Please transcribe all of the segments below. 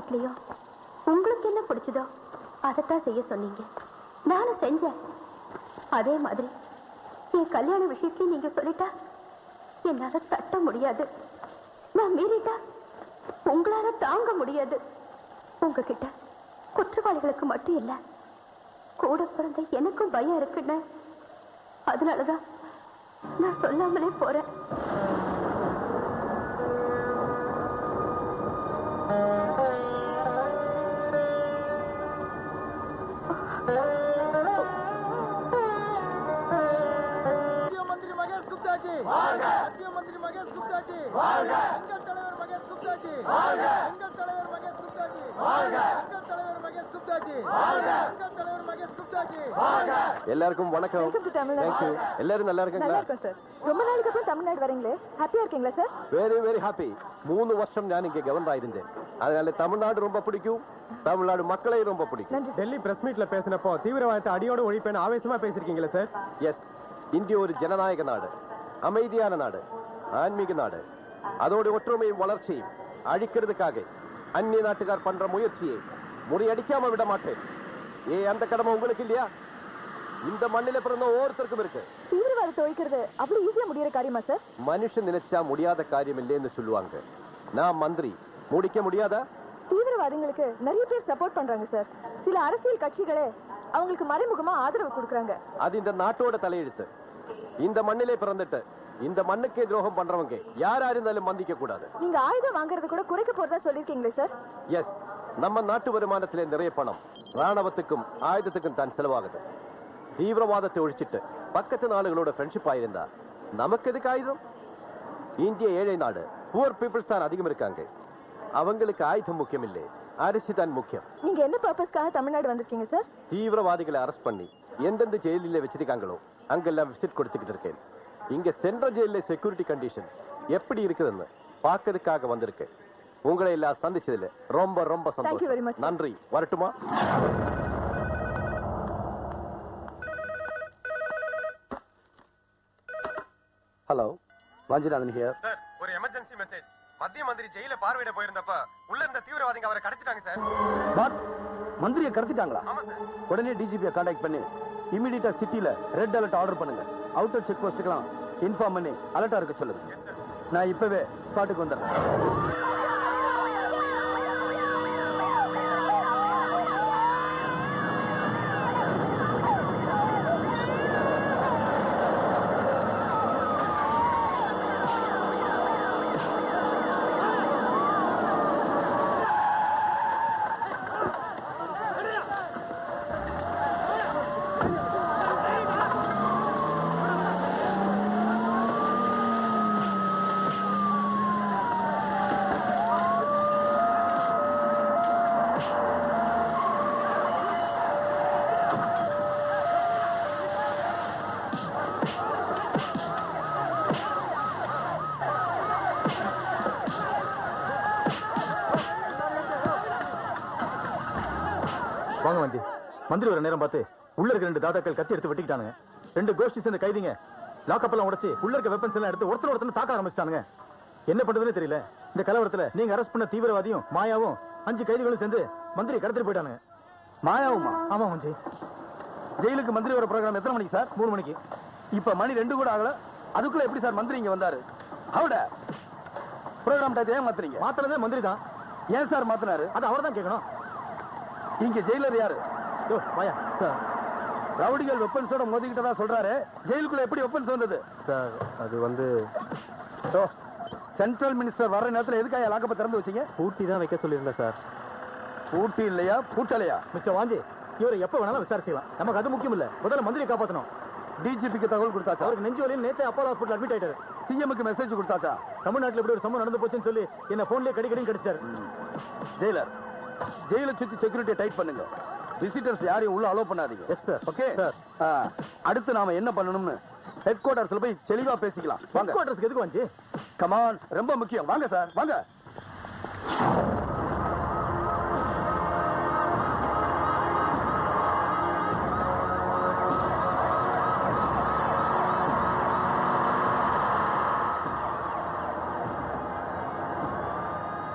விஷயத்திலையும் உங்களுக்கு என்ன பிடிச்சதோ அதைத்தான் செய்ய சொன்னீங்க. நானும் செஞ்சேன். அதே மாதிரி என் கல்யாண விஷயத்திலையும் நீங்க சொல்லிட்டா என்னால தட்ட முடியாது. நான் மீறிட்டா உங்களால தாங்க முடியாது. உங்ககிட்ட குற்றவாளிகளுக்கு மட்டும் இல்ல, கூட பிறந்த எனக்கும் பயம் இருக்குன்னு. அதனாலதான் நான் சொல்லாமலே போறேன். मंत्री महेश गुप्ता जी, मध्य मंत्री महेश गुप्ता जी, एंगल தலைவர் महेश गुप्ता जी, एंगल தலைவர் महेश गुप्ता जी, एंगल தலைவர் महेश गुप्ता जी, एंगल தலைவர் महेश गुप्ता जी. எல்லாருக்கும் வணக்கம். Thank you. எல்லாரும் நல்லா இருக்கீங்களா? நல்லா இருக்கோம் சார். ரொம்ப நாளைக்கு அப்புறம் தமிழ்நாடு வரீங்களே, ஹாப்பியா இருக்கீங்களா சார்? Very very happy. 3 வருஷம் நான் இங்க கவர்னர் ஆயிருந்தேன். அதனால தமிழ்நாடு ரொம்ப பிடிக்கும், தமிழ்நாடு மக்களை ரொம்ப பிடிக்கும். டெல்லி பிரஸ் மீட்ல பேசினப்போ தீவிரவாதத்தை அடியோடு ஒழிப்பேன்னு ஆவேசமா பேசிருக்கீங்களா சார்? எஸ், இந்தியா ஒரு ஜனநாயக நாடு, அமைதியான நாடு, ஆன்மீக நாடு. அதோட ஒற்றுமையும் வளர்ச்சியும் அழிக்கிறதுக்காக அந்நிய நாட்டுக்கார் பண்ற முயற்சியை முறியடிக்காம விட மாட்டேன். அந்த கடமை உங்களுக்கு இல்லையா? இந்த மண்ணில பிறந்த ஒவ்வொருத்தருக்கும் இருக்கு. தீவிரவாதத்தை ஒழிக்கிறது அவ்வளவு ஈஸியா முடியற காரியமா சார்? மனுஷன் நினைச்சா முடியாத காரியம் இல்லைன்னு சொல்லுவாங்க. நான் மந்திரி, முடிக்க முடியாதா? தீவிரவாதிகளுக்கு நிறைய பேர் சப்போர்ட் பண்றாங்க சார். சில அரசியல் கட்சிகளே அவங்களுக்கு மறைமுகமா ஆதரவு கொடுக்கறாங்க. அது இந்த நாட்டோட தலையெழுத்து. இந்த மண்ணிலே பிறந்துட்டு இந்த மண்ணுக்கே துரோகம் பண்றவங்க யாரா இருந்தாலும் மந்திக்க கூடாது. நீங்க ஆயுதம் வாங்குறது கூட குறைக்க போறதா சொல்லிருக்கீங்களே சார்? எஸ், நம்ம நாட்டு வருமானத்திலே நிறைய பணம் ராணுவத்துக்கும் ஆயுதத்துக்கும் தான் செலவாகுது. தீவிரவாதத்தை ஒழிச்சிட்டு பக்கத்து நாடுகளோட ஃப்ரெண்ட்ஷிப் ஆயிருந்தா நமக்கு எதுக்கு ஆயுதம்? இந்திய ஏழை நாடு, புவர் பீப்புள்ஸ் தான் அதிகம் இருக்காங்க. அவங்களுக்கு ஆயுதம் முக்கியம் இல்லை, அரிசி தான் முக்கியம். நீங்க என்ன பர்பஸ்க்காக தமிழ்நாடு வந்திருக்கீங்க சார்? தீவிரவாதிகளை அரெஸ்ட் பண்ணி எந்தெந்த ஜெயிலில் வச்சிருக்காங்களோ அங்கெல்லாம் விசிட் கொடுத்துக்கிட்டு இருக்கேன். இங்க சென்ட்ரல் ஜெயில செக்யூரிட்டி கண்டிஷன்ஸ் எப்படி இருக்குதுன்னு பார்க்கறதுக்காக வந்திருக்கேன். உங்களை எல்லாம் சந்திச்சதுல ரொம்ப ரொம்ப சந்தோஷம். நன்றி. வரட்டுமா? Hello, Vanchinathan here. சார், ஒரு எமர்ஜென்சி மெசேஜ். மத்திய மந்திரி ஜெயில பார்வையிட போயிருந்தப்ப உள்ள இருந்த தீவிரவாதிங்க அவரை கடத்திட்டாங்க சார். வாட்? மந்திரியை கடத்திட்டாங்களா? ஆமா சார். உடனே டிஜிபியை கான்டாக்ட் பண்ணி இமிடியேட்டா சிட்டில ரெட் அலர்ட் ஆர்டர் பண்ணுங்க. அவுட்டர் செக் போஸ்ட்டுக்கெல்லாம் இன்ஃபார்ம் பண்ணி அலர்ட்டா இருக்க சொல்லுங்க. நான் இப்பவே ஸ்பாட்டுக்கு வந்துடுறேன். வாங்க வண்டி. மந்திரி ஒரு நேரம் பார்த்து உள்ள இருக்க 2 தாதாக்கள் கத்தி எடுத்து வெட்டிக்கிட்டானுங்க. 2 கோஷ்டி சேர்ந்த கைதிங்க லாக்கப் எல்லாம் உடைச்சு உள்ள இருக்க வெப்பன்ஸ் எல்லாம் எடுத்து ஒருத்தர் தாக்க ஆரம்பிச்சிட்டானுங்க. என்ன பண்றதுன்னு தெரியல. இந்த கலவரத்துல நீங்க அரெஸ்ட் பண்ண தீவிரவாதியும் மாயாவும் 5 கைதிகளும் சேர்ந்து மந்திரி கடத்திட்டு போயிட்டானுங்க. மாயாவுமா? ஆமா மஞ்சி. ஜெயிலுக்கு மந்திரி வர ப்ரோகிராம் எத்தனை மணிக்கு சார்? 3 மணிக்கு. இப்ப மணி 2 கூட ஆகல. அதுக்குள்ள எப்படி சார் மந்திரி இங்க வந்தாரு? அவட ப்ரோகிராம் டைம் ஏன் மாத்துறீங்க? மாத்தினதே மந்திரி தான். ஏன் சார் மாத்தினாரு? அது அவர் தான் கேட்கணும். இங்க ஜெயிலர் யாரு? மாயா சார். ரவுடிகள் வெப்பன்ஸோட மோதிக்கிட்டதா சொல்றாரு. ஜெயிலுக்குள்ள எப்படி வெப்பன்ஸ் வந்தது சார்? அது வந்து சென்ட்ரல் மினிஸ்டர் வர்ற நேரத்துல எதுக்காக லாக்கப்ப திறந்து வச்சீங்க? பூட்டி தான் வைக்க சொல்லியிருந்தேன் சார். பூட்டி இல்லையா பூட்டலையா? மிஸ்டர் வாஞ்சி, இவரை எப்ப வேணாலும் விசாரிச்சுக்கலாம். நமக்கு அது முக்கியம் இல்ல. முதல்ல மந்திரியை காப்பாற்றணும். டிஜிபிக்கு தகவல் கொடுத்தாச்சா? அவருக்கு நெஞ்சு வலின்னு நேத்தே அப்போலோ ஹாஸ்பிட்டல் அட்மிட் ஆயிட்டாரு. சிஎம்க்கு மெசேஜ் கொடுத்தாச்சா? தமிழ்நாட்டில் இப்படி ஒரு சம்பவம் நடந்து போச்சுன்னு சொல்லி என்ன போன்லயே கடிக்கடின்னு கடிச்சாரு. ஜெயிலர், ஜெயிலை சுத்தி செக்யூரிட்டியை டைட் பண்ணுங்க. விசிட்டர்ஸ் யாரையும் உள்ள அலோ பண்ணாதீங்க. Yes sir. Okay sir. அடுத்து நாம என்ன பண்ணணும்னு ஹெட் குவார்டர்ஸ்ல போய் தெளிவா பேசிக்கலாம். வாங்க. குவார்டர்ஸ்க்கு எதுக்கு வாஞ்சி? கமான், ரொம்ப முக்கியம். வாங்க சார், வாங்க.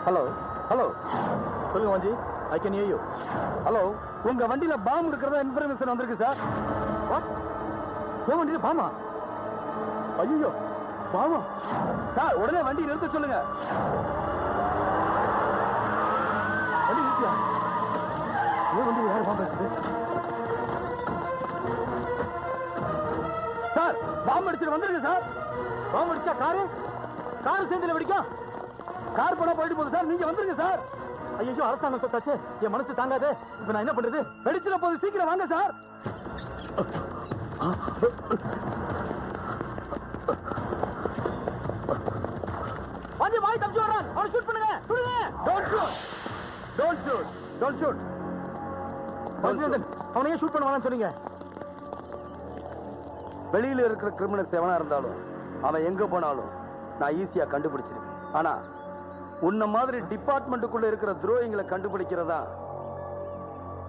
ஹலோ ஹலோ, சொல்லுங்க வாஞ்சி, I can hear you. Hello, உங்க வண்டியில பாம்பு இருக்கிறதா இன்ஃபர்மேஷன் வந்திருக்கு சார். What? என் வண்டியில பாமா? ஐயோ, பாமா? சார் உடனே வண்டி நிறுத்த சொல்லுங்க. வண்டி நிறுத்தியா? என் வண்டியில யாரு பாம்பு வச்சது? சார் பாம்பு அடிச்சுட்டு வந்துருங்க சார். பாம்பு அடிச்சா காரு சேர்ந்துல வெடிக்கும். கார் பணம் போயிட்டு போகுது சார், நீங்க வந்துருங்க சார். ஐயோ, அரசாங்கம் சொத்தாச்சு, என் மனசு தாங்காது. இப்ப நான் என்ன பண்றது? வெடிச்சிட போது, சீக்கிரம் வாங்க சார். வாஞ்சி, வாய் தப்பிச்சு வர்றான். அவனை ஷூட் பண்ணுங்க. சுடுங்க. Don't shoot. Don't shoot. Don't shoot. அவனை ஏன் ஷூட் பண்ண வேணாம்னு சொன்னீங்க? வெளியில இருக்கிற கிரிமினல்ஸ் எவனா இருந்தாலும் அவன் எங்க போனாலும் நான் ஈஸியா கண்டுபிடிச்சிருக்கேன். ஆனா உன்ன மாதிரி டிபார்ட்மெண்ட்டுக்குள்ள இருக்கிற துரோகிங்களை கண்டுபிடிக்கிறதா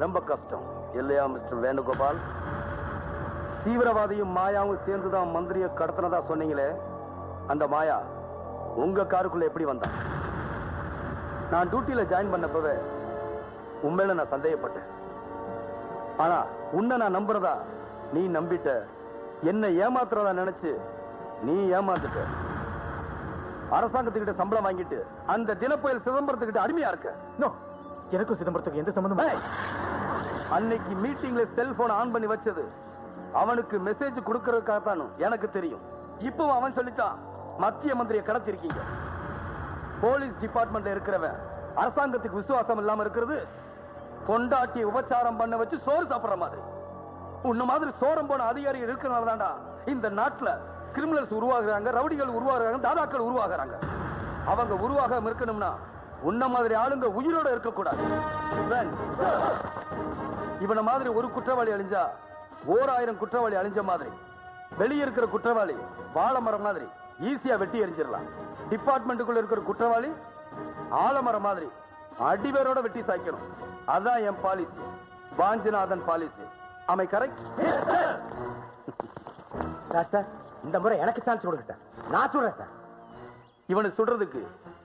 ரொம்ப கஷ்டம் இல்லையா மிஸ்டர் வேணுகோபால்? தீவிரவாதியும் மாயாவும் சேர்ந்துதான் மந்திரியை கடத்தினதா சொன்னீங்களே, அந்த மாயா உங்க காருக்குள்ள எப்படி வந்தான்? நான் டியூட்டியில ஜாயின் பண்ணப்பவே உண்மையில நான் சந்தேகப்பட்டேன். ஆனா உன்னை நான் நம்புறதா நீ நம்பிட்ட, என்ன ஏமாத்துறதா நினைச்சு நீ ஏமாந்துட்ட. அரசாங்கத்துக்கிட்ட சம்பளம் வாங்கிட்டு அந்த தினப்புயல் சிதம்பரத்துக்கிட்ட அடிமையா இருக்க. நோ, எனக்கும் சிதம்பரத்துக்கு எந்த சம்பந்தமும்? அன்னைக்கு மீட்டிங்ல செல்போன் ஆன் பண்ணி வச்சது அவனுக்கு மெசேஜ் கொடுக்கறதுக்காகத்தான் எனக்கு தெரியும். இப்போ அவன் சொல்லித்தான் மத்திய மந்திரியை கடத்திருக்கீங்க. போலீஸ் டிபார்ட்மெண்ட்ல இருக்கிறவன் அரசாங்கத்துக்கு விசுவாசம் இல்லாம இருக்கிறது கொண்டாட்டி உபச்சாரம் பண்ண வச்சு சோறு சாப்பிடுற மாதிரி. உன்ன மாதிரி சோரம் போன அதிகாரிகள் இருக்கிறனால தான்டா இந்த நாட்டுல கிரிமினல்ஸ் உருவாகுறாங்க, ரவுடிகள் உருவாகுறாங்க, தாதாக்கள் உருவாகுறாங்க. அவங்க உருவாகாம இருக்கணும்னா உன்ன மாதிரி ஆளுங்க உயிரோட இருக்கக்கூடாது. இவன மாதிரி ஒரு குற்றவாளி அழிஞ்சா 1000 குற்றவாளி அழிஞ்ச மாதிரி வெளியே இருக்கிற குற்றவாளி வாழைமரம் மாதிரி ஈஸியா வெட்டி எரிஞ்சிடலாம். டிபார்ட்மெண்ட்டுக்குள்ள இருக்கிற குற்றவாளி ஆலமரம் மாதிரி அடிவேரோட வெட்டி சாய்க்கணும். அதான் என் policy, Vanchinathan policy. Am I correct? Sir, இந்த முறை எனக்கு சான்ஸ் கொடுங்க சார். நான் சொல்றேன் சார். இவனை சுடுறதுக்கு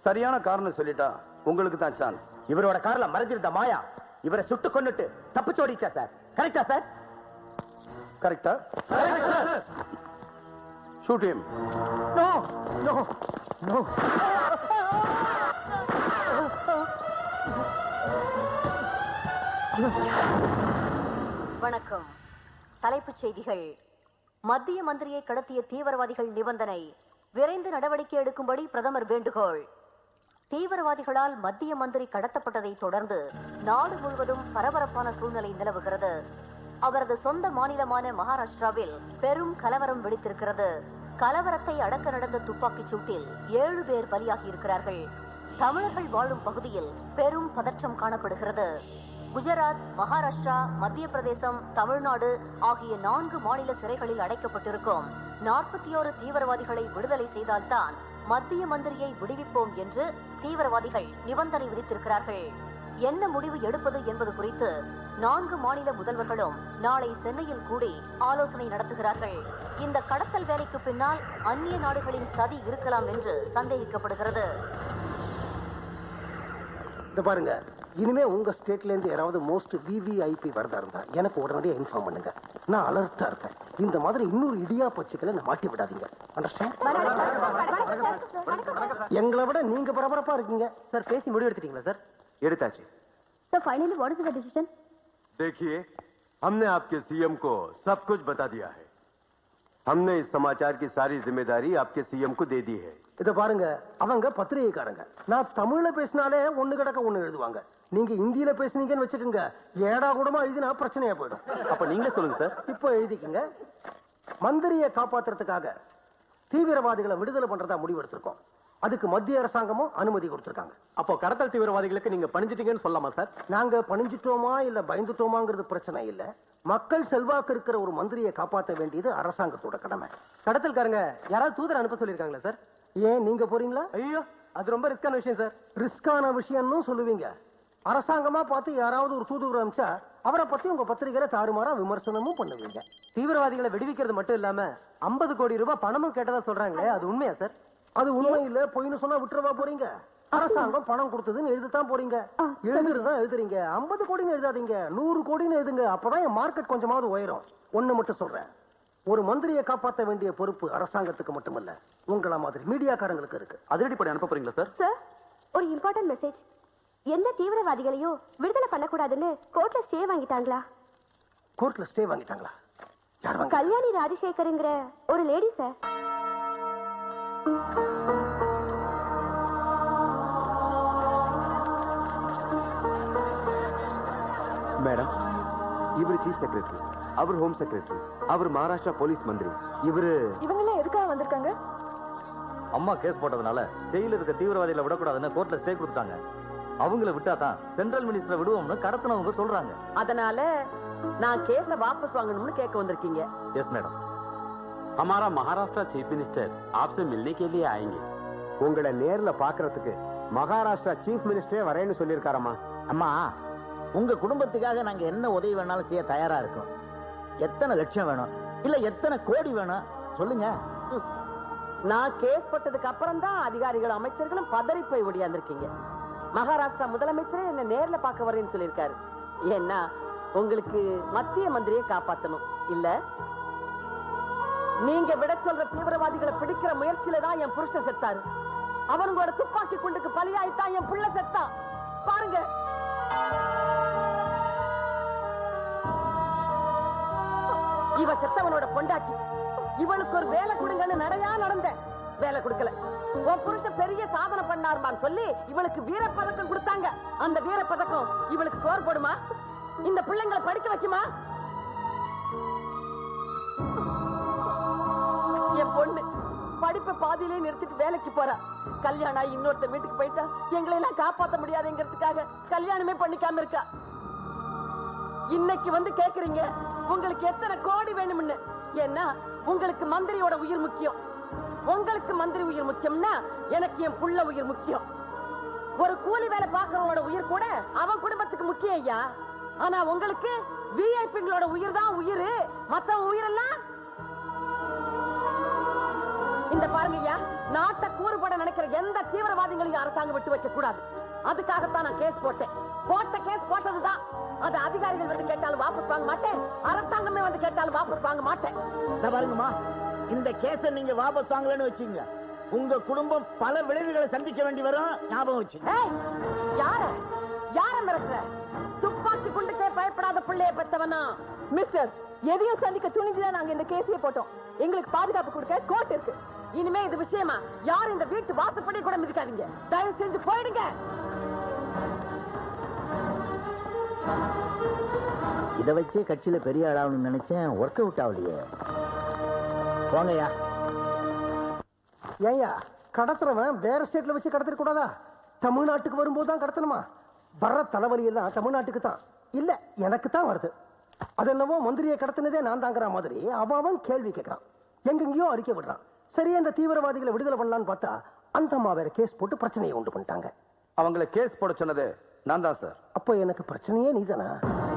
சரியான காரணம் சொல்லிட்டா உங்களுக்கு தான் சான்ஸ். இவரோட கார்ல மறைஞ்சிருந்த மாயா இவரை சுட்டு கொன்னுட்டு தப்பிச்சு ஓடிச்சா சார். கரெக்டா சார்? கரெக்டா? Shoot him. No no no. வணக்கம். தலைப்புச் செய்திகள். மத்திய மந்திரியை கடத்திய தீவிரவாதிகள் நிபந்தனை, விரைந்து நடவடிக்கை எடுக்கும்படி பிரதமர் வேண்டுகோள். தீவிரவாதிகளால் மத்திய மந்திரி கடத்தப்பட்டதை தொடர்ந்து நாடு முழுவதும் பரபரப்பான சூழ்நிலை நிலவுகிறது. அவரது சொந்த மாநிலமான மகாராஷ்டிராவில் பெரும் கலவரம் வெடித்திருக்கிறது. கலவரத்தை அடக்க நடந்த துப்பாக்கிச் சூட்டில் 7 பேர் பலியாகி இருக்கிறார்கள். தமிழர்கள் வாழும் பகுதியில் பெரும் பதற்றம் காணப்படுகிறது. குஜராத், மகாராஷ்டிரா, மத்திய பிரதேசம், தமிழ்நாடு ஆகிய 4 மாநில சிறைகளில் அடைக்கப்பட்டிருக்கும் 41 தீவிரவாதிகளை விடுதலை செய்தால்தான் மத்திய மந்திரியை விடுவிப்போம் என்று தீவிரவாதிகள் நிபந்தனை விதித்திருக்கிறார்கள். என்ன முடிவு எடுப்பது என்பது குறித்து 4 மாநில முதல்வர்களும் நாளை சென்னையில் கூடி ஆலோசனை நடத்துகிறார்கள். இந்த கடத்தல் வேலைக்கு பின்னால் அந்நிய நாடுகளின் சதி இருக்கலாம் என்று சந்தேகிக்கப்படுகிறது. பாருங்க, இனிமே உங்க ஸ்டேட்ல இருந்து யாராவது மோஸ்ட் விவிஐபி வரதா இருந்தா எனக்கு உடனடியாக இன்ஃபார்ம் பண்ணுங்க. நான் அலர்ட்டா இருக்கேன். இந்த மாதிரி இன்னொரு இடியா பச்சுக்களை நான் மாட்டி விடாதீங்க. எங்களை விட நீங்க பரபரப்பா இருக்கீங்க சார். பேசி முடிவு எடுத்துட்டீங்களா சார்? எடுத்தாச்சு. So finally, what is the decision? देखिए, हमने आपके सीएम को सब कुछ बता दिया है. हमने इस समाचार की सारी जिम्मेदारी आपके सीएम को दे दी है. இத பாருங்க, அவங்க பத்திரிகைக்காரங்க. நான் தமிழ்ல பேசினாலே ஒண்ணு கிடக்க ஒண்ணு எழுதுவாங்க. நீங்க இந்தியில பேசுனீங்கன்னு வச்சுக்கோங்க, ஏடா கூடமா எழுதினா பிரச்சனையா போயிடும். அப்ப நீங்களே சொல்லுங்க சார். இப்போ எழுதிக்கங்க. மந்திரியை காப்பாத்துறதுக்காக தீவிரவாதிகளை விடுதலை பண்றதா முடிவு எடுத்திருக்கோம். அதுக்கு மத்திய அரசாங்கமும் அனுமதி கொடுத்திருக்காங்க. அப்போ கடத்தல் தீவிரவாதிகளுக்கு நீங்க பணிஞ்சிட்டீங்கன்னு சொல்லலாமா சார்? நாங்க பணிஞ்சிட்டோமா இல்ல பயந்துட்டோமாங்கிறது பிரச்சனை இல்ல. மக்கள் செல்வாக்கு இருக்கிற ஒரு மந்திரியை காப்பாற்ற வேண்டியது அரசாங்கத்தோட கடமை. கடத்தல்காரங்க யாராவது தூதர் அனுப்ப சொல்லிருக்காங்களா சார்? ஏன் நீங்க போறீங்களா? ஐயோ, அது ரொம்ப ரிஸ்கான விஷயம் சார். ரிஸ்கான விஷயம்னு சொல்லுவீங்க. அரசாங்கமா பார்த்து யாராவது ஒரு தூதுவர் அனுப்பிச்சா அவரை பத்தி உங்க பத்திரிகையில தாறுமாறா விமர்சனமும் பண்ணுவீங்க. தீவிரவாதிகளை விடுவிக்கிறது மட்டும் இல்லாம 50 கோடி ரூபாய் பணமும் கேட்டதா சொல்றாங்களே, அது உண்மையா சார்? அது உண்மை இல்ல, பொய்னு சொன்னா விட்டுறவா போறீங்க? அரசாங்கம் பணம் கொடுத்ததுன்னு எழுதத்தான் போறீங்க. எழுதுறதுதான் எழுதுறீங்க. 50 கோடின்னு எழுதாதீங்க, 100 கோடின்னு எழுதுங்க. அப்பதான் என் மார்க்கெட் கொஞ்சமாவது உயரும். ஒண்ணு மட்டும் சொல்றேன், ஒரு மந்திரியை காப்பாற்ற வேண்டிய பொறுப்பு அரசாங்கத்துக்கு மட்டுமல்ல, உங்கள மாதிரி மீடியாக்காரங்களுக்கு இருக்கு. அதிரடிப்படை அனுப்ப போறீங்களா சார்? சார், ஒரு இம்பார்ட்டன்ட் மெசேஜ். எந்த தீவிரவாதிகளையும் விடுதலை பண்ணக்கூடாதுன்னு கோர்ட்ல ஸ்டே வாங்கிட்டாங்களா? கோர்ட்ல ஸ்டே வாங்கிட்டாங்களா? யார் வாங்க? கல்யாணி ராஜசேகருங்கிற ஒரு லேடி சார். மேடம், இவர் சீஃப் செக்ரட்டரி, அவர் ஹோம் செக்ரட்டரி, அவர் மகாராஷ்டிரா போலீஸ் மந்திரி. இவங்க எல்லாம் எதுக்காக வந்திருக்காங்க? அம்மா கேஸ் போட்டதுனால ஜெயில இருக்க தீவிரவாதிகளை விடக்கூடாதுன்னு கோர்ட்ல ஸ்டே கொடுத்தாங்க. அவங்கள விட்டா தான் சென்ட்ரல் மினிஸ்டரை விடுவோம்னு கடத்தினவங்க சொல்றாங்க. அதனால நான் கேஸ வாபஸ் வாங்கணும்னு கேட்க வந்திருக்கீங்க. Yes madam. हमारा महाराष्ट्र चीफ मिनिस्टर आपसे मिलने के लिए आएंगे. உங்களை நேர்ல பாக்குறதுக்கு மகாராஷ்டிரா சீஃப் மினிஸ்டரே வரேன்னு சொல்லியிருக்காரம்மா. அம்மா, உங்க குடும்பத்துக்காக நாங்க என்ன உதவி வேணாலும் செய்ய தயாரா இருக்கோம். எத்தனை லட்சம் வேணும், இல்ல எத்தனை கோடி வேணும் சொல்லுங்க. நான் கேஸ் போட்டதுக்கு அப்புறம் தான் அதிகாரிகளும் அமைச்சர்களும் பதறி போய் ஓடியாந்திருக்கீங்க. மகாராஷ்டிரா முதலமைச்சரே என்ன நேர்ல பார்க்க வரேன்னு சொல்லியிருக்காரு. ஏன்னா உங்களுக்கு மத்திய மந்திரியை காப்பாத்தணும். இல்ல நீங்க விட சொல்ற தீவிரவாதிகளை பிடிக்கிற முயற்சியில தான் என் புருஷன் செத்தாரு. அவங்களோட துப்பாக்கி குண்டுக்கு பலியாயிட்டான் என் புள்ள செத்தான். பாருங்க, இவ செத்தவனோட பொண்டாட்டி. இவளுக்கு ஒரு வேலை கொடுங்கன்னு நடையா நடந்த வேலை கொடுக்கல. உன் புருஷன் பெரிய சாதனை பண்ணாருமான்னு சொல்லி இவளுக்கு வீரப்பதக்கம் கொடுத்தாங்க. அந்த வீரப்பதக்கம் இவளுக்கு சோறு போடுமா? இந்த பிள்ளைங்களை படிக்க வைக்குமா? என் பொண்ணு படிப்பை பாதியிலே நிறுத்திட்டு வேலைக்கு போறா. கல்யாணம் ஆகி இன்னொருத்த வீட்டுக்கு போயிட்டா எங்களை எல்லாம் காப்பாற்ற முடியாதுங்கிறதுக்காக கல்யாணமே பண்ணிக்காம இருக்கா. இன்னைக்கு வந்து கேக்குறீங்க உங்களுக்கு எத்தனை கோடி வேணும்னு. ஏன்னா உங்களுக்கு மந்திரியோட உயிர் முக்கியம். உங்களுக்கு மந்திரி உயிர் முக்கியம்னா எனக்கு என் புள்ள உயிர் முக்கியம். ஒரு கூலி வேலை பார்க்கறவனோட உயிர் கூட அவன் குடும்பத்துக்கு முக்கியம் ஐயா. ஆனா உங்களுக்கு விஐபிங்களோட உயிர் தான் உயிர். மத்தவங்க உயிரெல்லாம் இந்த பாருங்க ஐயா, நாட்டை கூறுபட நினைக்கிற எந்த தீவிரவாதிகளையும் அரசாங்கம் விட்டு வைக்க கூடாது. அதுக்காகத்தான் நான் கேஸ் போட்டேன். போட்ட கேஸ் போட்டதுதான். அது அதிகாரிகள் வந்து கேட்டாலும் வாபஸ் வாங்க மாட்டேன், அரசாங்கமே வந்து கேட்டாலும் வாபஸ் வாங்க மாட்டேன். பாருங்கம்மா, இந்த கேஸ நீங்க வாபஸ் வாங்கலன்னு வச்சுங்க, உங்க குடும்பம் பல விளைவுகளை சந்திக்க வேண்டி வரும். ஞாபகம் வச்சுங்க. யார மிரட்டுற? துப்பாக்கி குண்டுக்கே பயப்படாத பிள்ளைய பெற்றவனா? மிஸ்டர், எதையும் சந்திக்க துணிஞ்சுதான் நாங்க இந்த கேஸையே போட்டோம். எங்களுக்கு பாதுகாப்பு கொடுக்க கோர்ட் இருக்கு. இனிமே இது விஷயமா யாரும் இந்த வீட்டு வாசப்படி கூட மிதிக்காதீங்க. தயவு செஞ்சு போயிடுங்க. இதை வச்சே கட்சியில பெரிய ஆளாகணும்னு நினைச்சேன். ஒர்க் அவுட் ஆகலையே. போங்கய்யா. ஏயா, கடத்துறவன் வேற ஸ்டேட்ல வச்சு கடத்திட கூடாதா? தமிழ்நாட்டுக்கு வரும்போதுதான் கடத்தணுமா? வர்ற தலைவலி எல்லாம் தமிழ்நாட்டுக்கு தான் இல்ல, எனக்கு தான் வருது. அது என்னவோ மந்திரியை கடத்தினதே நான் தாங்கிற மாதிரி அவன் கேள்வி கேட்கறான், எங்கெங்கயோ அறிக்கை விடுறான். சரி, அந்த தீவிரவாதிகளை விடுதலை பண்ணலான்னு பார்த்தா அந்த அம்மா வேற கேஸ் போட்டு பிரச்சனையை உண்டு பண்ணிட்டாங்க. அவங்கள கேஸ் போட சொன்னது நான் தான் சார். அப்ப எனக்கு பிரச்சனையே நீதானா?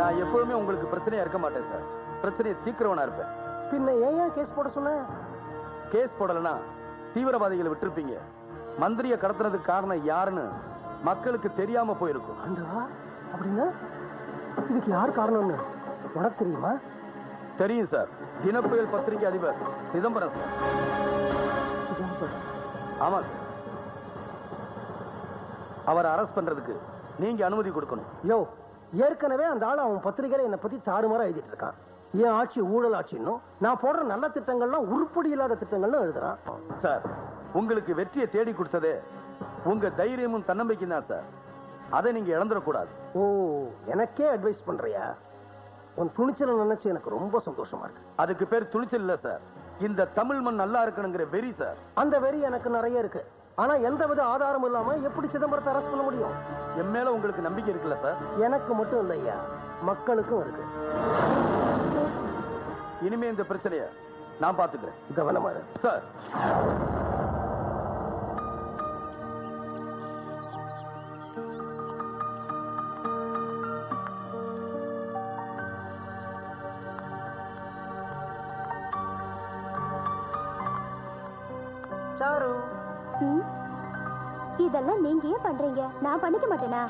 நான் எப்பவுமே உங்களுக்கு பிரச்சனையா இருக்க மாட்டேன் சார். பிரச்சனையை தீர்க்கிறவனா இருப்பேன். பின்ன ஏன் கேஸ் போட சொன்ன? கேஸ் போடலனா தீவிரவாதிகளை விட்டுருப்பீங்க. மந்திரியை கடத்தினதுக்கு காரணம் யாருன்னு மக்களுக்கு தெரியாம போயிருக்கும். அப்படின்னா இதுக்கு யார் காரணம்னு உனக்கு தெரியுமா? தெரியும் சார். தினப்புயல் பத்திரிகை அதிபர் சிதம்பரம் சார். ஆமா சார். அவரை அரெஸ்ட் பண்றதுக்கு நீங்க அனுமதி கொடுக்கணும். யோ, ஏற்கனவே அந்த ஆள் அவன் பத்திரிகையில என்னை பத்தி தாறுமாறா எழுதிட்டு இருக்கான். என் ஆட்சி ஊழல் ஆட்சின்னு, நான் போடுற நல்ல திட்டங்கள்லாம் உருப்படி இல்லாத திட்டங்கள்னு எழுதுறான். சார், உங்களுக்கு வெற்றியை தேடி கொடுத்ததே உங்க தைரியமும் தன்னம்பிக்கையும் தான் சார். அதை நீங்க இழந்துடக்கூடாது. ஓ, எனக்கே அட்வைஸ் பண்றியா? உன் துணிச்சலை நினைச்சு எனக்கு ரொம்ப சந்தோஷமா இருக்கு. அதுக்கு பேர் துணிச்சல் இல்ல சார், இந்த தமிழ் மண் நல்லா இருக்கணுங்கிற வெறி சார். அந்த வெறி எனக்கு நிறைய இருக்கு. ஆனா எந்தவித ஆதாரமும் இல்லாம எப்படி சிதம்பரத்தை அரெஸ்ட் பண்ண முடியும்? என் மேல உங்களுக்கு நம்பிக்கை இருக்குல்ல சார்? எனக்கு மட்டும் இல்லையா, மக்களுக்கும் இருக்கு. இனிமே இந்த பிரச்சனைய நான் பாத்துக்கிறேன். கவனமா இரு சார். சாரு, இதெல்லாம் நீங்க ஏன் பண்றீங்க? நான் பண்ணிக்க மாட்டேனா?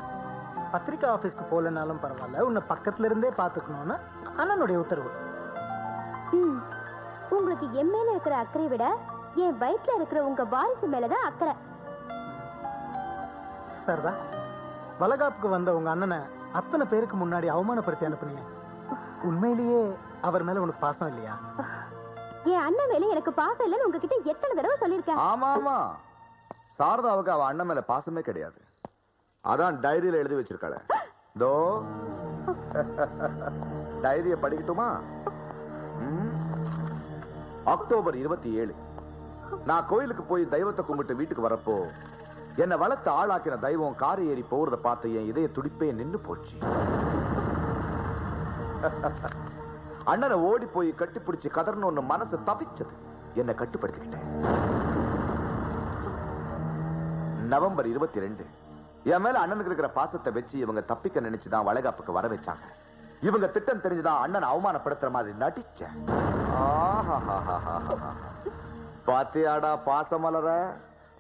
பத்திரிக்கை ஆபீஸ்க்கு போலனாலும் பரவாயில்ல, உன்னை பக்கத்துல இருந்தே பாத்துக்கணும்னு அண்ணனுடைய உத்தரவு. உங்களுக்கு என் மேல இருக்கிற அக்கறை விட என் வயிற்றுல இருக்கிற உங்க வாரிசு மேலதான் அக்கறை. சரிதா, வளகாப்புக்கு வந்த உங்க அண்ணனை அத்தனை பேருக்கு முன்னாடி அவமானப்படுத்தி அனுப்புனீங்க. உண்மையிலேயே அவர் மேல உனக்கு பாசம் இல்லையா? என் அண்ணன் மேல எனக்கு பாசம் இல்லைன்னு உங்ககிட்ட எத்தனை தடவை சொல்லிருக்கேன். ஆமா ஆமா, சாரதாவுக்கு அவ அண்ணன் மேல பாசமே கிடையாது. அதான் டைரியில எழுதி வச்சிருக்காள. தோ டைரிய படிக்கட்டுமா? அக்டோபர் 27 நான் கோயிலுக்கு போய் தெய்வத்தை கும்பிட்டு வீட்டுக்கு வரப்போ என்னை வளர்த்து ஆளாக்கின தெய்வம் காரை ஏறி போறத பார்த்து என் இதய துடிப்பே நின்னு போச்சு. அண்ணனை ஓடி போய் கட்டிப்பிடிச்சு கதறணும்னு மனசு தவிச்சது. என்னை கட்டுப்படுத்திக்கிட்டேன். நவம்பர் 22 என் மேல அண்ணனுக்கு இருக்கிற பாசத்தை வச்சு இவங்க தப்பிக்க நினைச்சுதான் வளைகாப்புக்கு வர வச்சாங்க. இவங்க திட்டம் தெரிஞ்சுதான் அண்ணன் அவமானப்படுத்துற மாதிரி நடிச்சேன். பாத்தியாடா பாசமலர,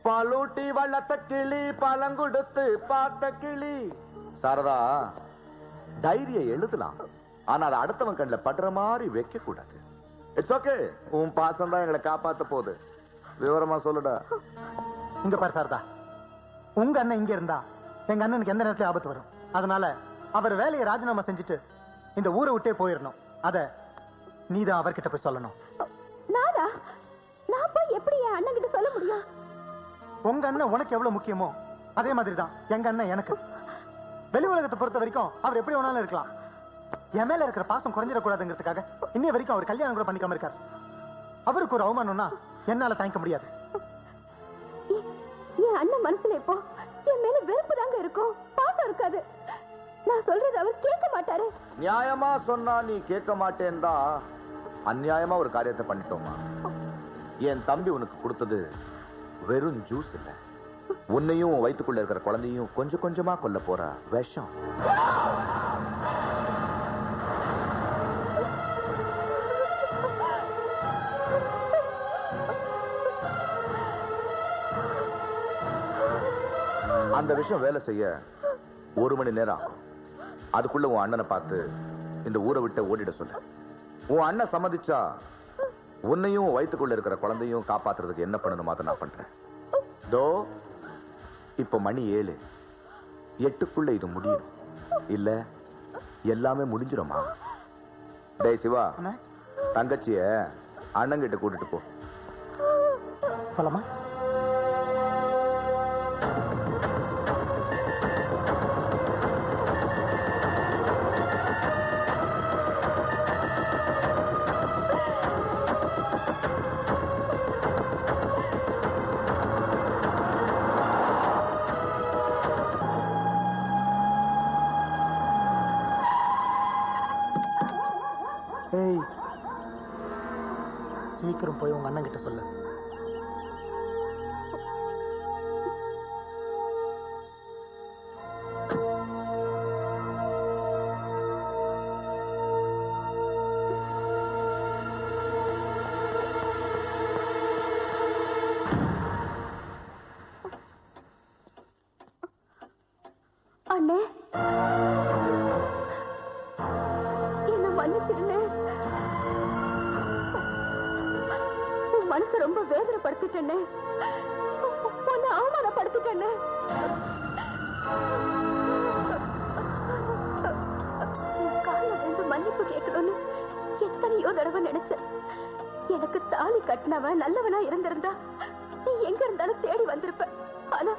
பாலூட்டி வளர்த்த கிளி, பழங்குடுத்து பார்த்த கிளி. சாரதா, டைரிய எழுதலாம், ஆனா அதை அடுத்தவன் கண்ணுல படுற மாதிரி வைக்க கூடாது. இட்ஸ் ஓகே, உன் பாசம் தான் எங்களை காப்பாத்த போகுது. விவரமா சொல்லுடா. இங்க பாரு சாரதா, உங்க அண்ணன் இங்க இருந்தா எங்க அண்ணனுக்கு எந்த நேரத்துல ஆபத்து வரும். அதனால அவர் வேலையை ராஜினாமா செஞ்சுட்டு இந்த ஊரை விட்டே போயிடணும். அத நீதான் அவர்கிட்ட போய் சொல்லணும். நானா? நான் போய் எப்படி என் அண்ணன் கிட்ட சொல்ல முடியும்? உங்க அண்ணன் உனக்கு எவ்வளவு முக்கியமோ அதே மாதிரிதான் எங்க அண்ணன் எனக்கு. வெளி உலகத்தை பொறுத்த வரைக்கும் அவர் எப்படி வேணாலும் இருக்கலாம். என் மேல இருக்கிற பாசம் குறைஞ்சிடக்கூடாதுங்கிறதுக்காக இன்னைய வரைக்கும் அவர் கல்யாணம் கூட பண்ணிக்காம இருக்காரு. அவருக்கு ஒரு அவமானம்னா என்னால தாங்கிக்க முடியாது. என் அண்ணன் மனசுல இப்போ என் மேல வெறுப்பு தாங்க இருக்கும், பாசம் இருக்காது. நான் சொல்றது அவர் கேட்க மாட்டாரு. நியாயமா சொன்னா நீ கேட்க மாட்டேன்டா. அநியாயமா ஒரு காரியத்தை பண்ணிட்டோமா? என் தம்பி உனக்கு கொடுத்தது வெறும் ஜூஸ் இல்ல, உன்னையும் வயிற்றுக்குள்ள இருக்கிற குழந்தையும் கொஞ்சம் கொஞ்சமா கொல்ல போற விஷம். அந்த விஷயம் வேலை செய்ய 1 மணி நேரம் ஆகும். அதுக்குள்ள உன் அண்ணனை பார்த்து இந்த ஊரை விட்டு ஓடிட சொல்லு. உன் அண்ணன் சம்மதிச்சா உன்னையும் வயிற்றுக்குள்ள இருக்கிற குழந்தையும் காப்பாத்துறதுக்கு என்ன பண்ணணுமோ அதை நான் பண்றேன். தோ இப்ப மணி 7, 8க்குள்ள இது முடியும். இல்ல எல்லாமே முடிஞ்சிருமா? டேய் சிவா, தங்கச்சிய அண்ணங்கிட்ட கூட்டிட்டு போ. போலாமா? சீக்கிரம் போய் உங்க அண்ணன் கிட்ட சொல்லு. அண்ணே, என்ன மன்னிச்சிருந்தே. உன் மனசு ரொம்ப வேதனைப்படுத்திட்டேனே, உன்னை அவமானப்படுத்திட்டேனே. கால வந்து மன்னிப்பு கேட்கணும்னு எத்தனையோ தடவை நினைச்சேன். எனக்கு தாலி கட்டினவன் நல்லவனா இருந்திருந்தா நீ எங்க இருந்தாலும் தேடி வந்திருப்ப. ஆனா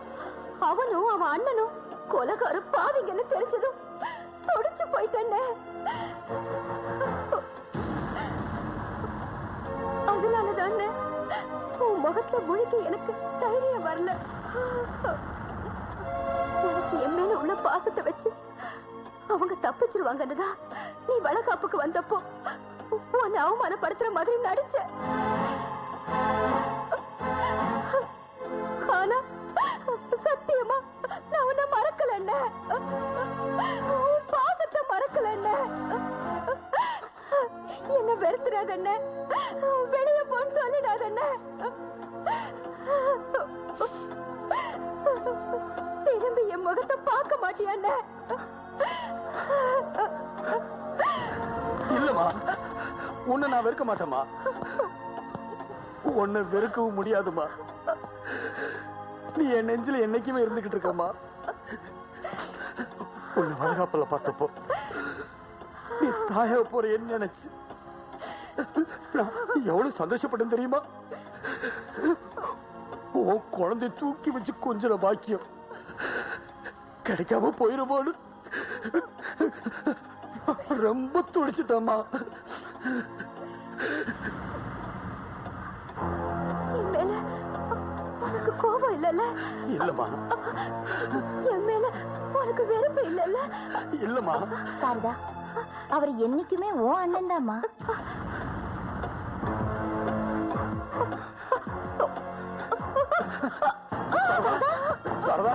அவனும் அவன் அண்ணனும் கொலகார பாவிங்கன்னு தெரிஞ்சதும் தொடிச்சு போயிட்டேனே. அதனாலதானே உன் முகத்துல முழுக்க எனக்கு தைரியம் வரல. உனக்கு என் மேல உள்ள பாசத்தை வச்சு அவங்க தப்பிச்சிருவாங்கன்னுதா நீ வளகாப்புக்கு வந்தப்போ உன்னை அவமானப்படுத்துற மாதிரி நடிச்ச. ஆனா சத்தியமா நான் உன்னை மறக்கல, பாசத்தை மறக்கல. என்ன வெறுத்துறாதண்ண, வெளியே போன்னு சொல்லிடாதண்ண. முகத்தை பார்க்க மாட்டியாண்ணே? இல்லம்மா, உன்னை நான் வெறுக்க மாட்டேம்மா. உன்னை வெறுக்கவும் முடியாதுமா. நீ என் நெஞ்சில என்னைக்குமே இருந்துகிட்டு இருக்கம்மா. உன்னை வளகாப்பல பார்த்தப்போ நீ தாயாக போறேன்னு நினைச்சு நான் எவ்வளவு சந்தோஷப்பட்டேன் தெரியுமா? உன் குழந்தை தூக்கி வச்சு கொஞ்சம் பாக்கியம் கிடைக்காம போயிருமோன்னு ரொம்ப துடிச்சிட்டம்மா. என் மேல உனக்கு கோபம் இல்லல்ல? இல்லம்மா. என் மேல உனக்கு வெறுப்பு இல்லல்ல? இல்லம்மா. சாரதா, அவர் என்னைக்குமே ஓ அண்ணன் தாம்மா. சரதா,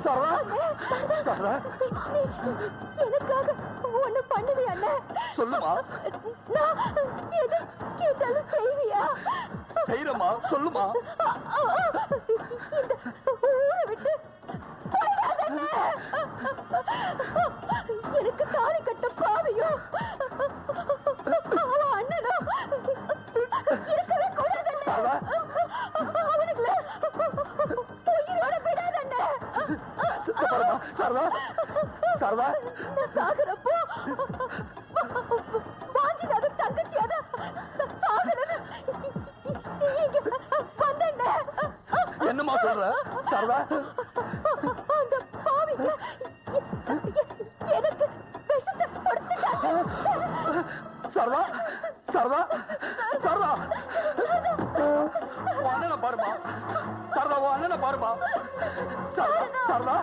சரதா, சரதா, எனக்காக ஒண்ணு பண்ணுவியா அண்ணன்? சொல்லுமா. நான் எது கேட்டாலும் செய்வியா? செய்யறமா, சொல்லுமா. இந்த ஊரை விட்டு போயிடாத அண்ணன். எனக்கு தாலி கட்ட பாவியும் அவன் அண்ணனும் இருக்கவே கூடாதல்ல. அவனுங்கள உயிரோட விடாத அண்ணன். சரதா, சரதா, நான் சாகுறப்போ வாஞ்சினாத தங்கச்சியாத சாகுறது என்னமா சொல்ற சரதா? அந்த பாவிங்க எனக்கு விஷத்தை கொடுத்துட்டாங்க. சரதா, சரதா, சரதா, உன் அண்ணனை பாருமா. சரதா, உன் அண்ணனை பாருமா. சரதா, சரதா,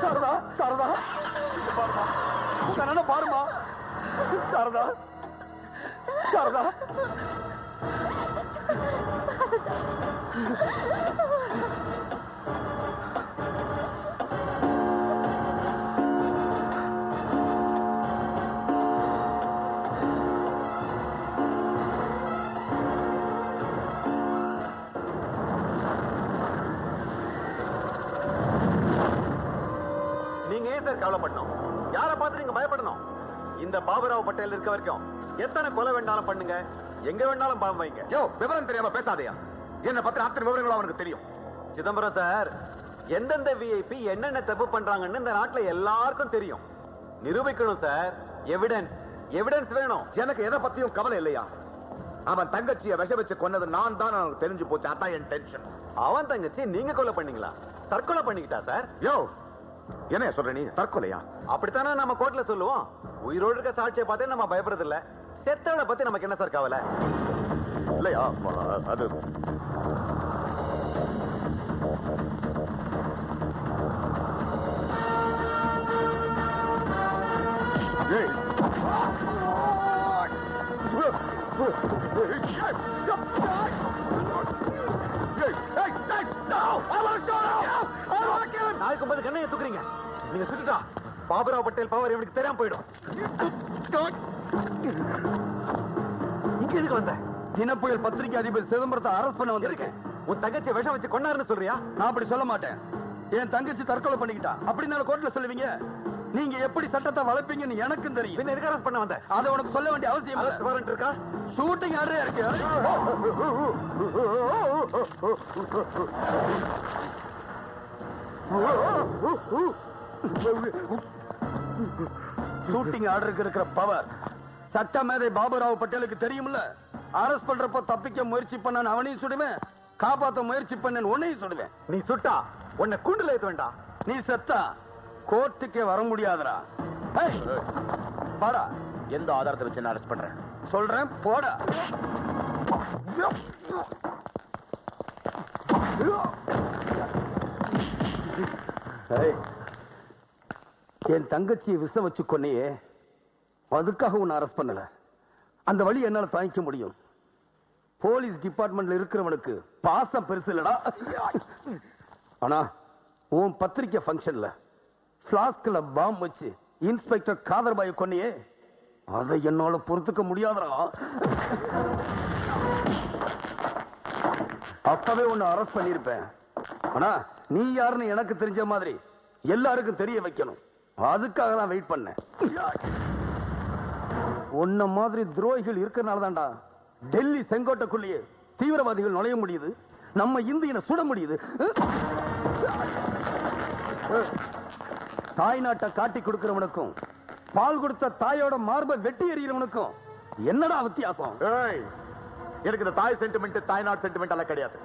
சரதா, சரதா, பாருமா. உங்க அண்ணனை பாருமா. சரதா, சரதா. நீங்க ஏன் சார் கவலைப்படணும்? யாரை பார்த்து நீங்க பயப்படணும்? இந்த பாபுராவ் பட்டேல் இருக்க வரைக்கும் எத்தனை கொலை வேண்டாலும் பண்ணுங்க, எங்க வேணாலும் பாம்பு வைங்க. யோ, விவரம் தெரியாம பேசாதயா. என்ன பத்தி அத்தனை விவரங்களும் அவனுக்கு தெரியும். சிதம்பரம் சார், எந்தெந்த விஐபி என்னென்ன தப்பு பண்றாங்கன்னு இந்த நாட்டுல எல்லாருக்கும் தெரியும். நிரூபிக்கணும் சார். எவிடன்ஸ், எவிடன்ஸ் வேணும். எனக்கு எதை பத்தியும் கவலை இல்லையா. அவன் தங்கச்சியை விஷ வச்சு கொன்னது நான் தான், எனக்கு தெரிஞ்சு போச்சு. அதான் என் டென்ஷன். அவன் தங்கச்சி நீங்க கொலை பண்ணீங்களா? தற்கொலை பண்ணிக்கிட்டா சார்? யோ, என்ன சொல்ற நீ? தற்கொலையா? அப்படித்தானே நம்ம கோர்ட்ல சொல்லுவோம். உயிரோடு இருக்க சாட்சியை பார்த்தே நம்ம பயப்படுறது இல்ல. செத்தவளை பத்தி நமக்கு என்ன சார் கவலை? இல்லையா? அது நாளைக்கு போது கண்ணையை தூக்குறீங்க. நீங்க சுட்டுட்டா பாபுராவ் பட்டேல் பவர் இவனுக்கு தெரியாம போயிடும். இங்க எதுக்கு வந்த? தினப்புயல் பத்திரிகை அதிபர் சிதம்பரத்தை அரெஸ்ட் பண்ண வந்திருக்கேன். உன் தங்கச்சி விஷம் வச்சு கொண்டாருன்னு சொல்றியா? நான் அப்படி சொல்ல மாட்டேன். என் தங்கச்சி தற்கொலை பண்ணிக்கிட்டா அப்படின்னு கோர்ட்ல சொல்லுவீங்க. நீங்க எப்படி சட்டத்தை வளர்ப்பீங்கன்னு எனக்கும் தெரியும். பின்ன எதுக்கு அரெஸ்ட் பண்ண வந்த? அதை உனக்கு சொல்ல வேண்டிய அவசியம் இல்லை. அரெஸ்ட் வாரண்ட் இருக்கா? ஷூட்டிங் ஆர்டரே இருக்கு. ஷூட்டிங் ஆர்டருக்கு இருக்கிற பவர் சட்ட மேதை பாபுராவ் பட்டேலுக்கு தெரியும்ல. அரெஸ்ட் பண்றப்போ தப்பிக்க முயற்சி பண்ண அவனையும் சுடுவேன், காப்பாத்த முயற்சி பண்ண உன்னையும் சுடுவேன். நீ சுட்டா உன்னை கூண்டுல ஏத்த வேண்டாம். நீ செத்தா கோர்ட்டுக்கே வர முடியாதுடா. பாடா. எந்த ஆதாரத்தை வச்சு நான் அரெஸ்ட் பண்றேன்? சொல்றேன், போடா. என் தங்கச்சியை விஷம் வச்சு கொன்னையே, அதுக்காக உன்னை அரெஸ்ட் பண்ணல. அந்த வழி என்னால தாங்கிக்க முடியும். போலீஸ் டிபார்ட்மெண்ட்ல இருக்கிறவனுக்கு பாசம் பெருசு இல்லடா. ஆனா உன் பத்திரிக்கை ஃபங்க்ஷன்ல பிளாஸ்க்ல பாம் வச்சு இன்ஸ்பெக்டர் காதர்பாய் கொன்னையே, அதை என்னால பொறுத்துக்க முடியாதடா. அப்பவே உன்னை அரெஸ்ட் பண்ணிருப்பேன். ஆனா நீ யாருன்னு எனக்கு தெரிஞ்ச மாதிரி எல்லாருக்கும் தெரிய வைக்கணும். அதுக்காக தான் வெயிட் பண்ணேன். உன்ன மாதிரி துரோகிகள் இருக்கிறனால தான்டா டெல்லி செங்கோட்டைக்குள்ளேயே தீவிரவாதிகள் நுழைய முடியுது, நம்ம இந்தியனை சுட முடியுது. தாய் நாட்டை காட்டி கொடுக்கிறவனுக்கும் பால் கொடுத்த தாயோட மார்பை வெட்டி எறிகிறவனுக்கும் என்னடா வித்தியாசம்? எனக்கு இந்த தாய் சென்டிமெண்ட் தாய்நாடு சென்டிமெண்ட் எல்லாம் கிடையாது.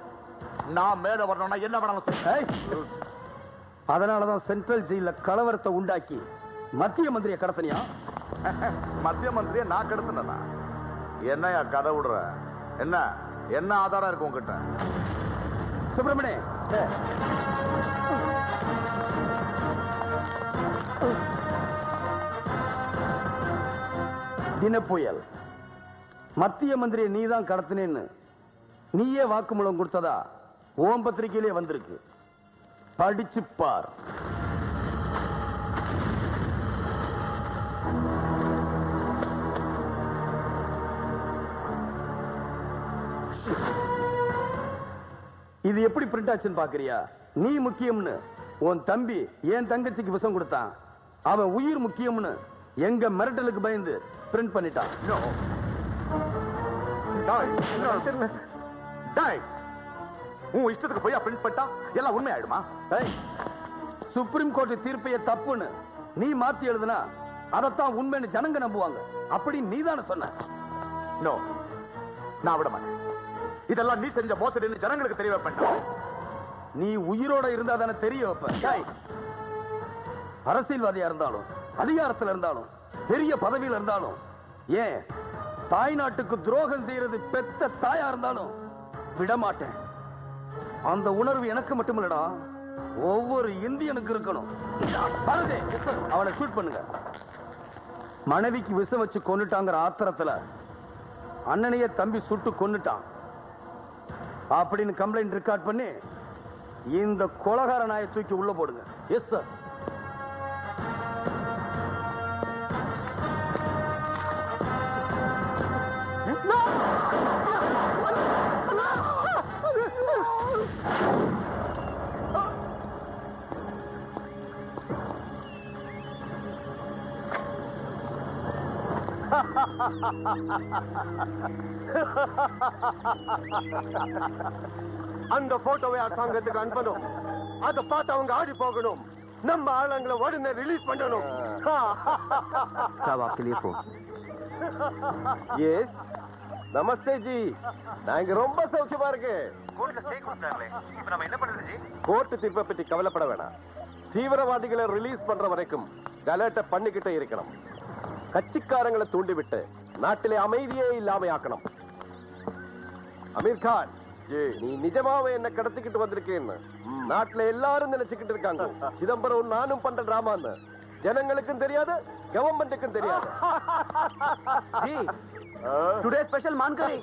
நான் மேல வரணும்னா என்ன வேணாலும். அதனாலதான் சென்ட்ரல் ஜெயில கலவரத்தை உண்டாக்கி மத்திய மந்திரியை கடத்தினியா? மத்திய மந்திரியை நான் கடத்தினா என்னையா கதை விடுற? என்ன என்ன ஆதாரம் இருக்கு உங்ககிட்ட? சுப்பிரமணிய தினப்புயல் மத்திய மந்திரியை நீதான் கடத்தினேன்னு நீயே வாக்குமூலம் கொடுத்ததா ஓம் பத்திரிகையிலே வந்திருக்கு. படிச்சு பார். இது எப்படி பிரிண்ட் ஆச்சுன்னு பாக்குறியா? நீ முக்கியம்னு உன் தம்பி என் தங்கச்சிக்கு விஷம் கொடுத்தான். அவன் உயிர் முக்கியம்னு எங்க மிரட்டலுக்கு பயந்து பிரிண்ட் பண்ணிட்டான். உன் இஷ்டத்துக்கு போய் பிரிண்ட் பண்ணிட்டா எல்லாம் உண்மை ஆயிடுமா? சுப்ரீம் கோர்ட் தீர்ப்பைய தப்புன்னு நீ மாத்தி எழுதுனா அதத்தான் உண்மைன்னு ஜனங்க நம்புவாங்க. அப்படி நீதான சொன்ன. நோ, நான் விட மாட்டேன். இதெல்லாம் நீ செஞ்ச மோசடின்னு ஜனங்களுக்கு தெரிய வைப்பேன். நீ உயிரோட இருந்தா தானே தெரிய வைப்ப. அரசியல்வாதியா இருந்தாலும் அதிகாரத்தில் இருந்தாலும் பெரிய பதவியில் இருந்தாலும், ஏன் தாய்நாட்டுக்கு துரோகம் செய்யறது பெத்த தாயா இருந்தாலும் விட மாட்டேன். அந்த உணர்வு எனக்கு மட்டுமில்லடா, ஒவ்வொரு இந்தியனுக்கு இருக்கணும். அவனை ஷூட் பண்ணுங்க. மனைவிக்கு விஷம் வச்சு கொன்னுட்டாங்கிற ஆத்திரத்துல அண்ணனையே தம்பி சுட்டு கொன்னுட்டான் அப்படின்னு கம்ப்ளைண்ட் ரெக்கார்ட் பண்ணி இந்த கொலகார நாயை தூக்கி உள்ள போடுங்க. Yes sir. அந்த போட்டோவை அரசாங்கத்துக்கு அனுப்பணும். அதை பார்த்து அவங்க ஆடி போகணும். நம்ம ஆளுங்களை உடனே ரிலீஸ் பண்ணணும். எஸ், நமஸ்தே ஜி. நாங்க ரொம்ப சௌக்கியமா இருக்கு. கோர்ட்டு தீர்ப்பை பற்றி கவலைப்பட வேணாம். தீவிரவாதிகளை ரிலீஸ் பண்ற வரைக்கும் கலாட்டை பண்ணிக்கிட்டே இருக்கணும். கட்சிக்காரங்களை தூண்டிவிட்டு நாட்டிலே அமைதியே இல்லாம ஆக்கணும். அமீர் கான், நீ நிஜமாவே என்ன கடத்திக்கிட்டு வந்திருக்கேன்னு நாட்டுல எல்லாரும் நினைச்சுக்கிட்டு இருக்காங்க. சிதம்பரம் நானும் பண்ற டிராமான்னு ஜனங்களுக்கும் தெரியாது, கவர்மெண்ட்டுக்கும் தெரியாது. டுடே ஸ்பெஷல் மான்கரி.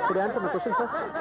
Could you answer my question, sir?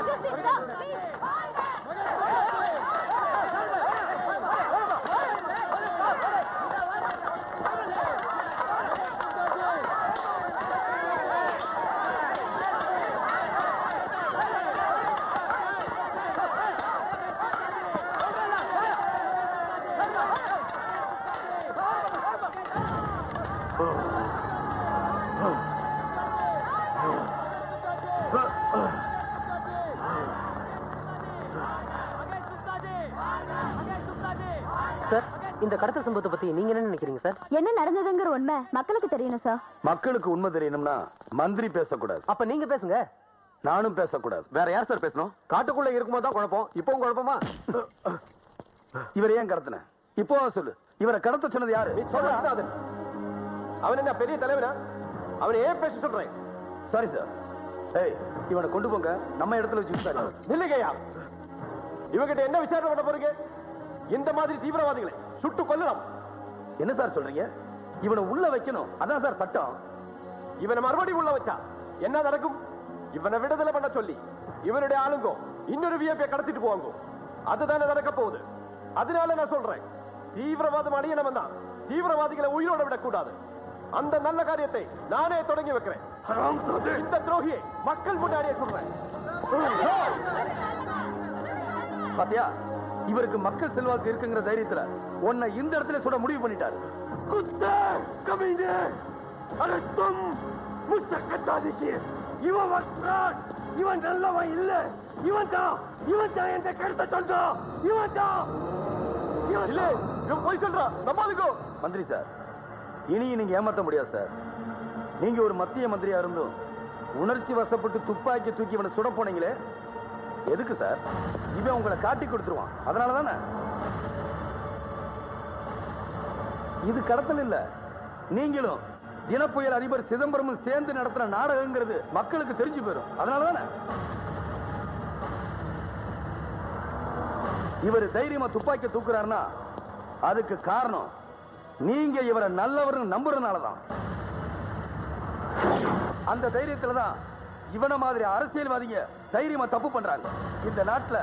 இந்த கடத்தல் சம்பவத்தை பத்தி நீங்க என்ன நினைக்கிறீங்க சார்? என்ன நடந்ததுங்கிற உண்மை மக்களுக்கு தெரியணும் சார். மக்களுக்கு உண்மை தெரியணும்னா மந்திரி பேசக்கூடாது. அப்ப நீங்க பேசுங்க. நானும் பேசக்கூடாது. வேற யார் சார் பேசணும்? காட்டுக்குள்ள இருக்கும்போது தான் குழப்பம், இப்பவும் குழப்பமா? இவரை ஏன் கடத்தின? இப்போ சொல்லு, இவரை கடத்த சொன்னது யாரு? அவன் என்ன பெரிய தலைவனா? அவனை ஏன் பேச சொல்றேன்? Sorry sir. ஏய், இவனை கொண்டு போங்க, நம்ம இடத்துல வச்சு விசாரி. நில்லுங்கய்யா, இவங்கிட்ட என்ன விசாரணை பண்ண போறீங்க? இந்த மாதிரி தீவிரவாதிகளை சுட்டு கொல்லலாம். என்ன சார் சொல்றீங்க? இவனை உள்ள வைக்கணும், அதான் சார் சட்டம். இவனை மறுபடியும் உள்ள வச்சா என்ன நடக்கும்? இவனை விடுதலை பண்ண சொல்லி இவனுடைய ஆளுங்கோ இன்னொரு விஐபியை கடத்திட்டு போவாங்க. அதுதானே நடக்க போகுது. அதனால நான் சொல்றேன், தீவிரவாதம் அழியணும் தான் தீவிரவாதிகளை உயிரோட விடக்கூடாது. அந்த நல்ல காரியத்தை நானே தொடங்கி வைக்கிறேன். இந்த துரோகியை மக்கள் முன்னாடியே சொல்றேன். பாத்தியா, இவருக்கு மக்கள் செல்வாக்கு இருக்குங்கிற தைரியத்துல உன்னை இந்த இடத்துல சுட முடிவு பண்ணிட்டாரு. இவன் நல்லவன் இல்ல, இவன் தான் என்ற கருத்தை சொல்றான். இவன் போய் சொல்றான், நம்பாதுக்கோ. மந்திரி சார், இனி நீங்க ஏமாத்த முடியாது சார். நீங்க ஒரு மத்திய மந்திரியா இருந்தும் உணர்ச்சி வசப்பட்டு துப்பாக்கி தூக்கி இவனை சுட போனீங்களே, எதுக்கு சார்? இவன் உங்களை காட்டி கொடுத்துருவான், அதனால தானே. இது கடத்தல் இல்ல. நீங்களும் தினப்புயல் அதிபர் சிதம்பரமும் சேர்ந்து நடத்துற நாடகங்கிறது மக்களுக்கு தெரிஞ்சு போயிடும், அதனால தானே. இவர் தைரியமா துப்பாக்கி தூக்குறாருன்னா அதுக்கு காரணம் நீங்க இவரை நல்லவர்னு நம்புறதுனாலதான். அந்த தைரியத்துலதான் இவன மாதிரி அரசியல்வாதிங்க தைரியமா தப்பு பண்றாங்க. இந்த நாட்டுல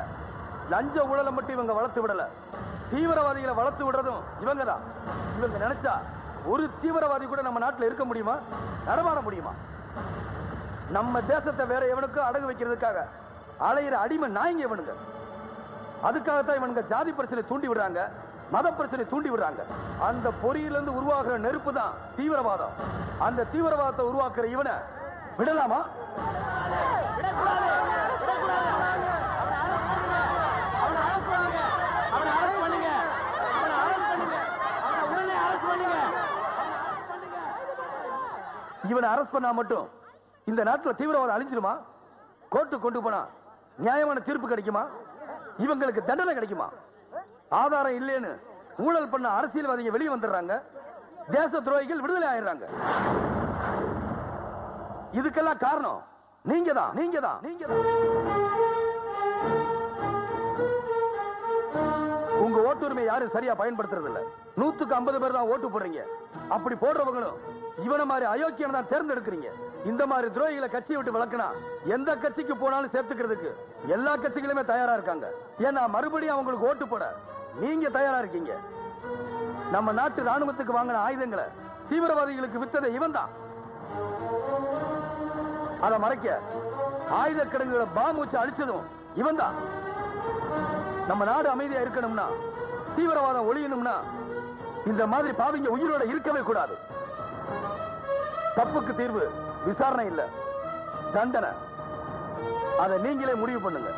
லஞ்ச ஊழலை மட்டும் இவங்க வளர்த்து விடல, தீவிரவாதிகளை வளர்த்து விடுறதும் இவங்க தான். இவங்க நினைச்சா ஒரு தீவிரவாதி கூட நம்ம நாட்டுல இருக்க முடியுமா, நடமாட முடியுமா? நம்ம தேசத்தை வேற எவனுக்கும் அடகு வைக்கிறதுக்காக அலையிற அடிமை நாய்ங்க இவனுங்க. அதுக்காகத்தான் இவனுங்க ஜாதி பிரச்சனை தூண்டி விடுறாங்க, மத பிரச்சனை தூண்டி விடுறாங்க. அந்த பொறியிலிருந்து உருவாக்குற நெருப்பு தான் தீவிரவாதம். அந்த தீவிரவாதத்தை உருவாக்குற இவனை விடலாமா? இவனை அரெஸ்ட் பண்ணா மட்டும் இந்த நாட்டில் தீவிரவாதம் அழிஞ்சிருமா? கோர்ட்டு கொண்டு போனா நியாயமான தீர்ப்பு கிடைக்குமா? இவங்களுக்கு தண்டனை கிடைக்குமா? ஆதாரம் இல்லைன்னு ஊழல் பண்ண அரசியல்வாதிகள் வெளியே வந்துடுறாங்க, தேச துரோகிகள் விடுதலை ஆயிடுறாங்க. இதுக்கெல்லாம் காரணம் நீங்க தான். உங்க ஓட்டுரிமை யாரும் சரியா பயன்படுத்துறது இல்ல. 100க்கு 50 பேர் தான் ஓட்டு போடுறீங்க. அப்படி போடுறவங்களும் இவன மாதிரி அயோக்கியனை தான் தேர்ந்தெடுக்கிறீங்க. இந்த மாதிரி துரோகிகளை கட்சியை விட்டு விளக்குனா எந்த கட்சிக்கு போனாலும் சேர்த்துக்கிறதுக்கு எல்லா கட்சிகளுமே தயாரா இருக்காங்க. ஏன்னா மறுபடியும் அவங்களுக்கு ஓட்டு போட நீங்க தயாரா இருக்கீங்க. நம்ம நாட்டு ராணுவத்துக்கு வாங்கின ஆயுதங்களை தீவிரவாதிகளுக்கு வித்ததை இவன் தான். அதை மறைக்க ஆயுத கிடங்குகளை பாம்பு வச்சு அழிச்சதும் இவன் தான். நம்ம நாடு அமைதியா இருக்கணும்னா, தீவிரவாதம் ஒழியணும்னா இந்த மாதிரி பாவிங்க உயிரோட இருக்கவே கூடாது. தப்புக்கு தீர்வு விசாரணை இல்ல, தண்டனை. அதை நீங்களே முடிவு பண்ணுங்க.